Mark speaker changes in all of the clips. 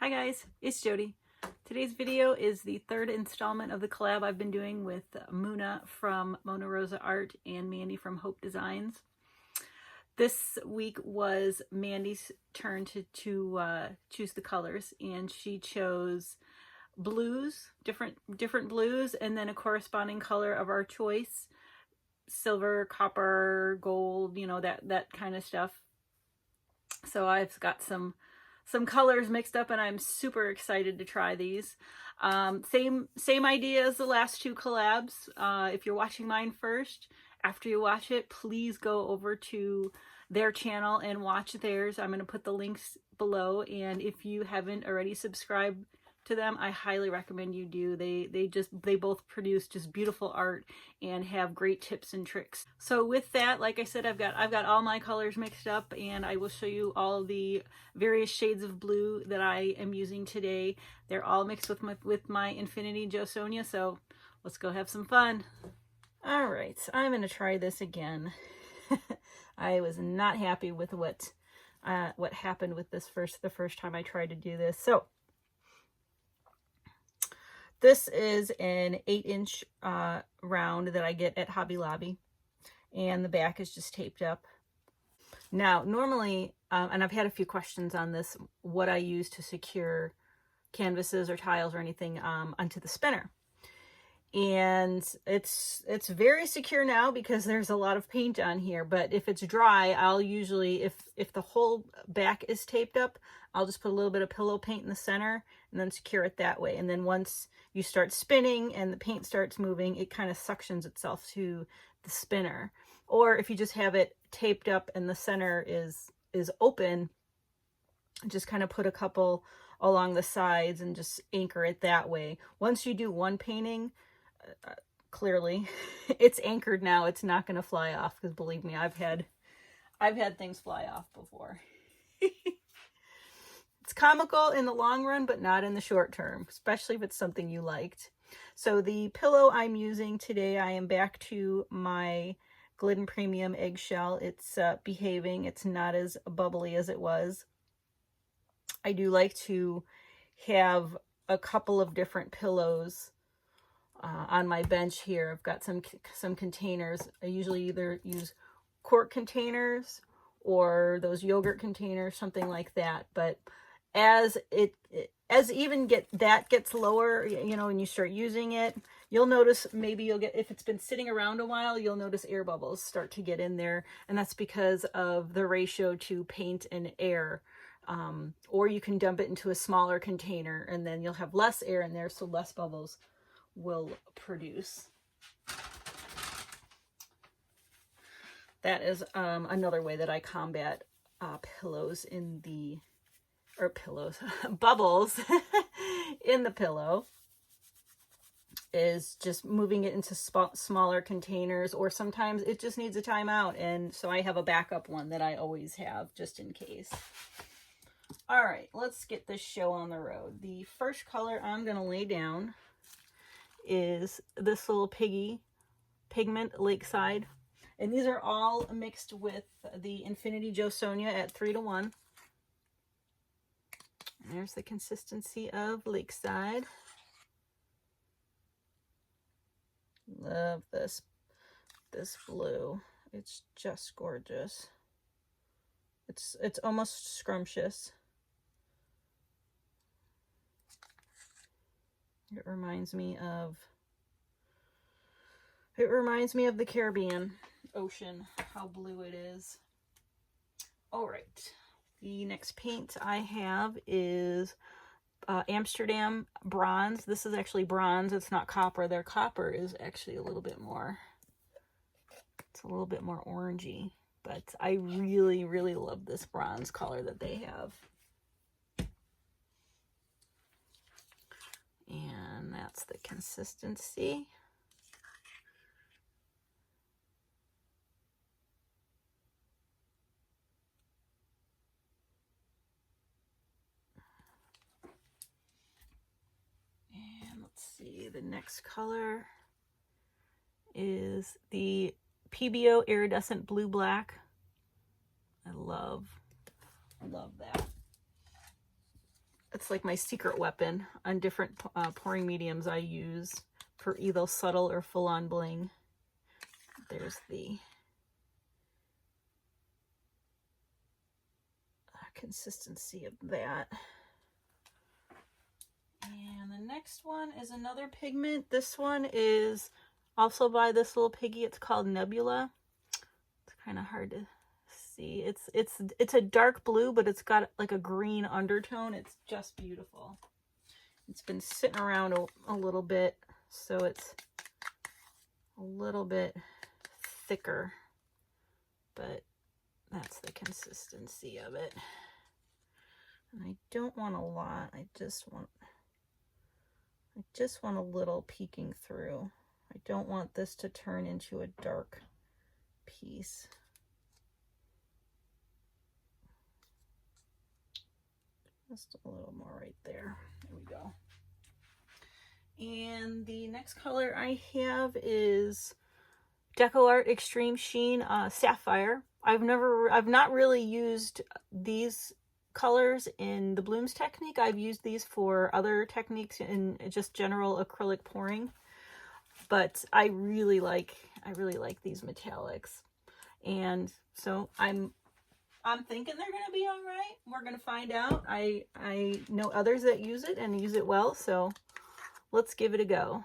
Speaker 1: Hi guys, it's Jody. Today's video is the third installment of the collab I've been doing with Muna from Mona Rosa Art and Mandy from Hope Designs. This week was Mandy's turn to choose the colors, and she chose blues, different blues, and then a corresponding color of our choice: silver, copper, gold, you know, that kind of stuff. So I've got some colors mixed up, and I'm super excited to try these. Same idea as the last two collabs. If you're watching mine first, after you watch it, please go over to their channel and watch theirs. I'm going to put the links below, and if you haven't already subscribed to them, I highly recommend you do. They both produce just beautiful art and have great tips and tricks. So with that, like I said, I've got all my colors mixed up, and I will show you all the various shades of blue that I am using today. They're all mixed with my Infinity Joe Sonia, so let's go have some fun. All right, so I'm going to try this again. I was not happy with what happened with this the first time I tried to do this. So this is an 8-inch round that I get at Hobby Lobby, and the back is just taped up. Now, normally, and I've had a few questions on this, what I use to secure canvases or tiles or anything onto the spinner. And it's very secure now because there's a lot of paint on here, but if it's dry, I'll usually, if the whole back is taped up, I'll just put a little bit of pillow paint in the center and then secure it that way. And then once you start spinning and the paint starts moving, it kind of suctions itself to the spinner. Or if you just have it taped up and the center is open, just kind of put a couple along the sides and just anchor it that way. Once you do one painting, clearly it's anchored now. It's not going to fly off, because believe me, I've had things fly off before. It's comical in the long run, but not in the short term, especially if it's something you liked. So the pillow I'm using today, I am back to my Glidden Premium Eggshell. It's behaving. It's not as bubbly as it was. I do like to have a couple of different pillows on my bench here. I've got some containers. I usually either use quart containers or those yogurt containers, something like that. But as that gets lower, you know, and you start using it, you'll notice, maybe you'll get, if it's been sitting around a while, you'll notice air bubbles start to get in there, and that's because of the ratio to paint and air. Or you can dump it into a smaller container, and then you'll have less air in there, so less bubbles will produce. That is another way that I combat bubbles in the pillow, is just moving it into smaller containers, or sometimes it just needs a timeout, and so I have a backup one that I always have just in case. All right, let's get this show on the road. The first color I'm going to lay down is this little pigment Lakeside, and these are all mixed with the Infinity Joe Sonia at 3:1. And there's the consistency of Lakeside. Love this blue. It's just gorgeous. It's almost scrumptious. It reminds me of the Caribbean Ocean, how blue it is. All right, the next paint I have is Amsterdam Bronze. This is actually bronze. It's not copper. Their copper is actually a little bit more, it's a little bit more orangey, but I really, really love this bronze color that they have. And that's the consistency. And let's see, the next color is the PBO Iridescent Blue Black. I love that. it's like my secret weapon on different pouring mediums I use for either subtle or full-on bling. There's the consistency of that. And the next one is another pigment. This one is also by this little piggy. It's called Nebula. It's kind of hard to see. It's a dark blue, but it's got like a green undertone. It's just beautiful. It's been sitting around a little bit, so it's a little bit thicker, but that's the consistency of it. And I don't want a lot. I just want a little peeking through. I don't want this to turn into a dark piece. Just a little more right there. There we go. And the next color I have is DecoArt Extreme Sheen Sapphire. I've not really used these colors in the blooms technique. I've used these for other techniques in just general acrylic pouring, but I really like these metallics, and so I'm thinking they're gonna be all right. We're gonna find out. I know others that use it and use it well, so let's give it a go.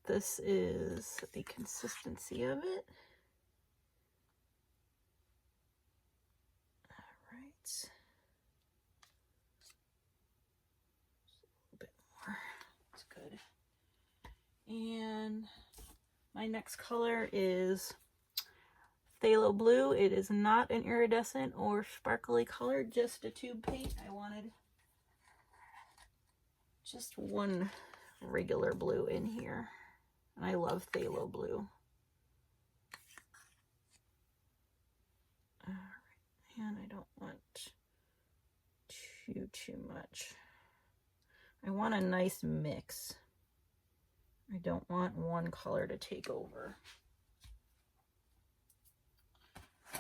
Speaker 1: This is the consistency of it. Just a little bit more. That's good. And my next color is Phthalo Blue. It is not an iridescent or sparkly color, just a tube paint. I wanted just one regular blue in here. And I love Phthalo Blue. And I don't want too much. I want a nice mix. I don't want one color to take over.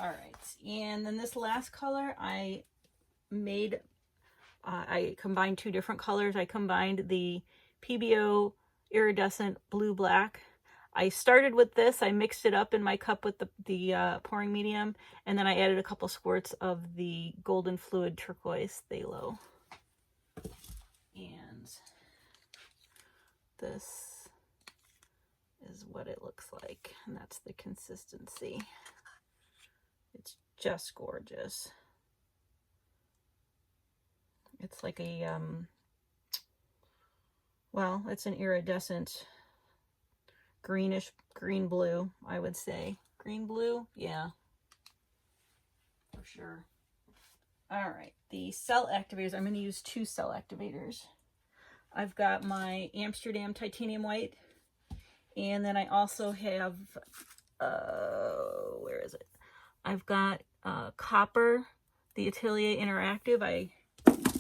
Speaker 1: All right, and then this last color I combined two different colors. I combined the PBO iridescent blue black. I started with this, I mixed it up in my cup with the pouring medium, and then I added a couple squirts of the golden fluid turquoise phthalo. And this is what it looks like, and that's the consistency. It's just gorgeous. It's like a, well, it's an iridescent greenish green blue, I would say. Green blue, yeah, for sure. All right, the cell activators. I'm going to use two cell activators. I've got my Amsterdam titanium white, and then I also have where is it? I've got copper, the Atelier Interactive. I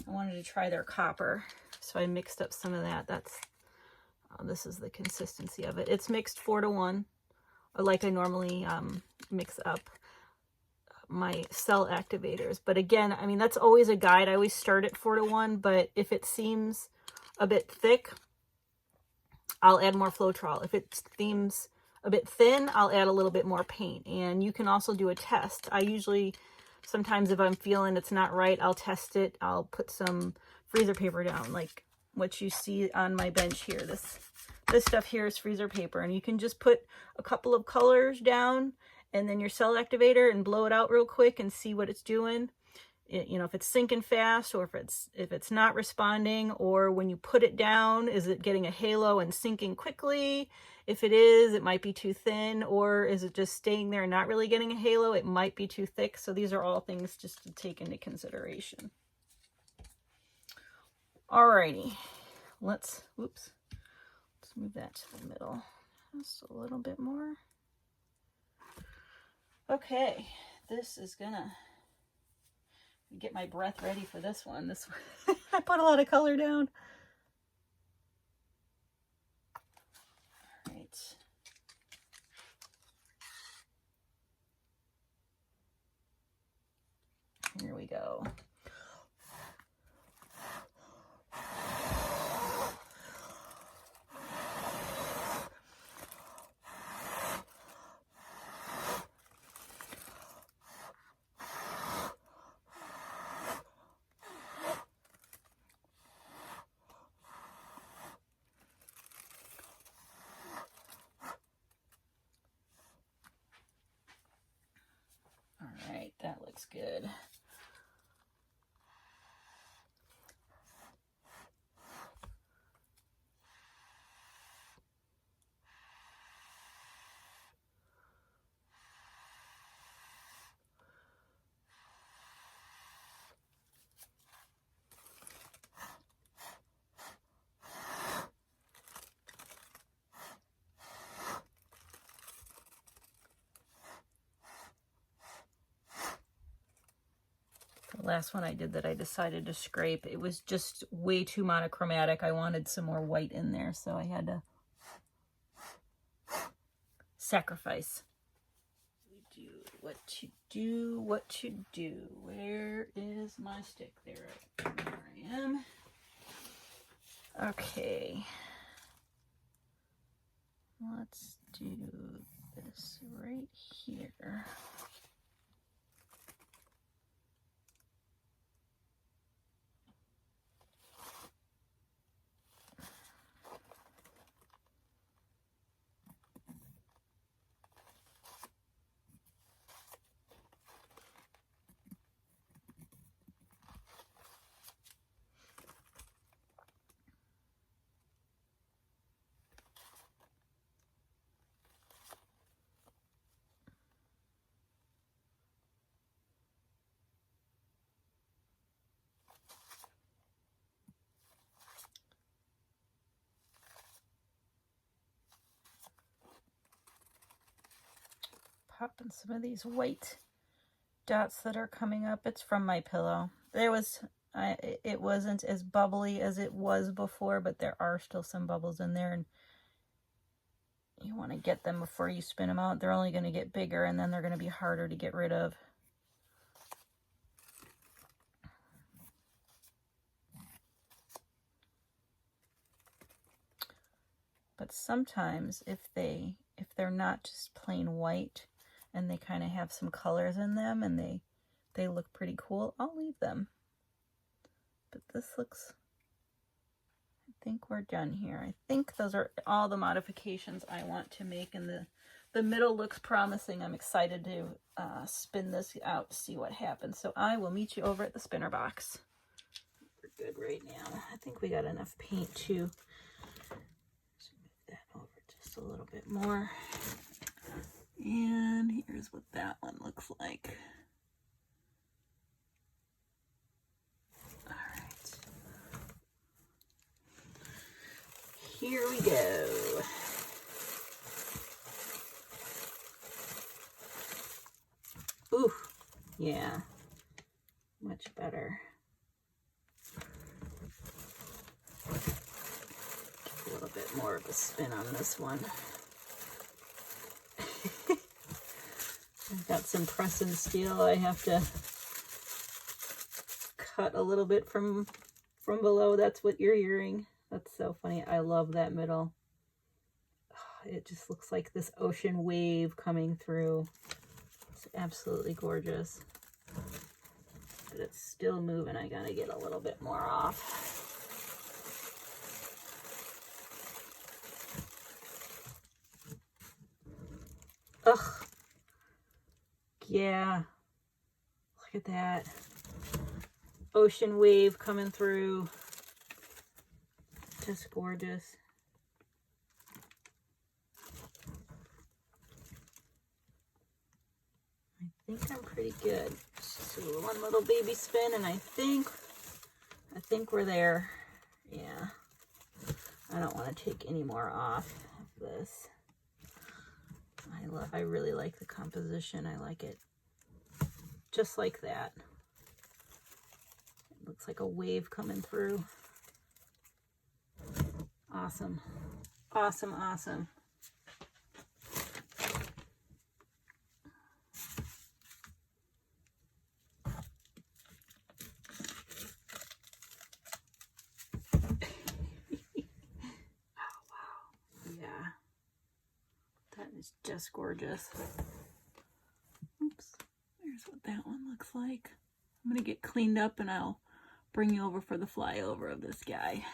Speaker 1: wanted to try their copper, so I mixed up some of that. This is the consistency of it. It's mixed 4-to-1, like I normally mix up my cell activators. But again, I mean, that's always a guide. I always start at 4-to-1, but if it seems a bit thick, I'll add more Floetrol. If it seems a bit thin, I'll add a little bit more paint. And you can also do a test. I usually, sometimes if I'm feeling it's not right, I'll test it. I'll put some freezer paper down, like what you see on my bench here. This stuff here is freezer paper, and you can just put a couple of colors down and then your cell activator and blow it out real quick and see what it's doing. You know, if it's sinking fast, or if it's not responding, or when you put it down, is it getting a halo and sinking quickly? If it is, it might be too thin, or is it just staying there and not really getting a halo? It might be too thick. So these are all things just to take into consideration. Alrighty, let's move that to the middle just a little bit more. Okay, this is gonna get my breath ready for this one. I put a lot of color down. All right. Here we go. looks good. The last one I did that I decided to scrape, it was just way too monochromatic. I wanted some more white in there, so I had to sacrifice. We do what to do, what to do. Where is my stick? There I am. Okay. Let's do this right here. Popping some of these white dots that are coming up. It's from my pillow. It wasn't as bubbly as it was before, but there are still some bubbles in there, and you want to get them before you spin them out. They're only going to get bigger, and then they're going to be harder to get rid of. But sometimes if they're not just plain white and they kind of have some colors in them and they look pretty cool, I'll leave them. But this looks, I think we're done here. I think those are all the modifications I want to make, and the middle looks promising. I'm excited to spin this out to see what happens. So I will meet you over at the spinner box. We're good right now. I think we got enough paint to move that over just a little bit more. And here's what that one looks like. All right. Here we go. Ooh, yeah, much better. A little bit more of a spin on this one. I've got some press and steel. I have to cut a little bit from below. That's what you're hearing. That's so funny. I love that middle. It just looks like this ocean wave coming through. It's absolutely gorgeous. But it's still moving. I gotta get a little bit more off. Ugh. Yeah. Look at that. Ocean wave coming through. Just gorgeous. I think I'm pretty good. Just do one little baby spin, and I think we're there. Yeah. I don't want to take any more off of this. I really like the composition. I like it just like that. It looks like a wave coming through. Awesome. Awesome, awesome. Just gorgeous. Oops, there's what that one looks like. I'm gonna get cleaned up and I'll bring you over for the flyover of this guy.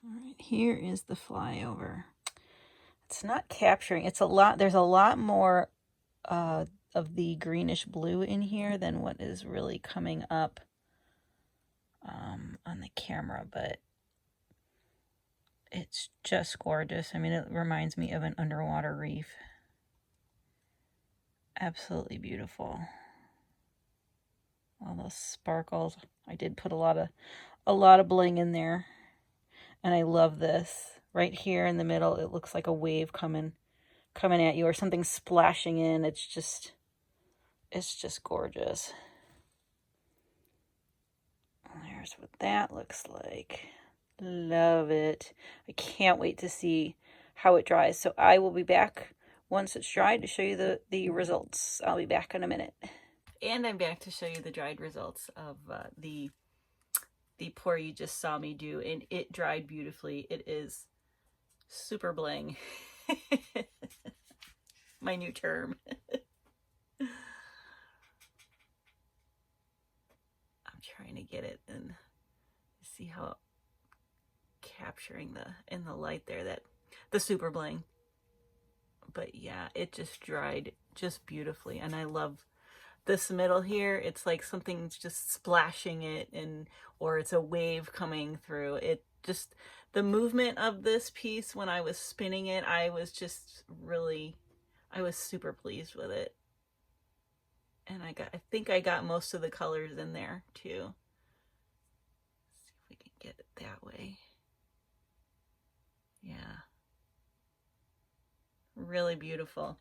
Speaker 1: All right, here is the flyover. It's not capturing. It's a lot. There's a lot more of of the greenish blue in here than what is really coming up on the camera, but it's just gorgeous. I mean, it reminds me of an underwater reef. Absolutely beautiful. All those sparkles. I did put a lot of bling in there. And I love this. Right here in the middle, it looks like a wave coming at you, or something splashing in. It's just gorgeous. There's what that looks like. Love it. I can't wait to see how it dries. So I will be back once it's dried to show you the results. I'll be back in a minute. And I'm back to show you the dried results of the pour you just saw me do, and it dried beautifully. It is super bling. My new term. I'm trying to get it and see how capturing in the light there, that the super bling. But yeah, it just dried just beautifully, and I love this middle here. It's like something's just splashing it, or it's a wave coming through it. Just the movement of this piece when I was spinning it, I was super pleased with it. And I think I got most of the colors in there too. Let's see if we can get it that way. Yeah. Really beautiful.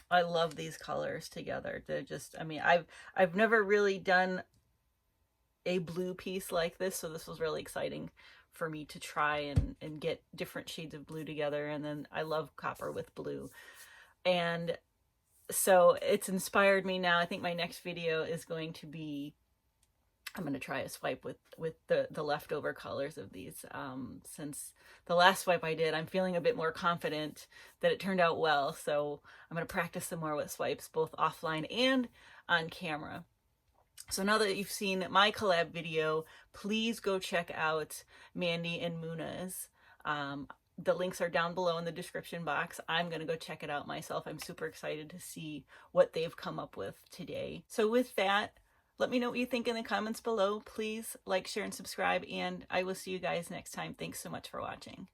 Speaker 1: I love these colors together. They're just, I mean, I've never really done a blue piece like this, so this was really exciting for me to try and get different shades of blue together. And then I love copper with blue. And so it's inspired me now. I think my next video is going to be, I'm going to try a swipe with the leftover colors of these. Since the last swipe I did, I'm feeling a bit more confident that it turned out well. So I'm going to practice some more with swipes, both offline and on camera. So now that you've seen my collab video, please go check out Mandy and Muna's. The links are down below in the description box. I'm going to go check it out myself. I'm super excited to see what they've come up with today. So with that, let me know what you think in the comments below. Please like, share, and subscribe, and I will see you guys next time. Thanks so much for watching.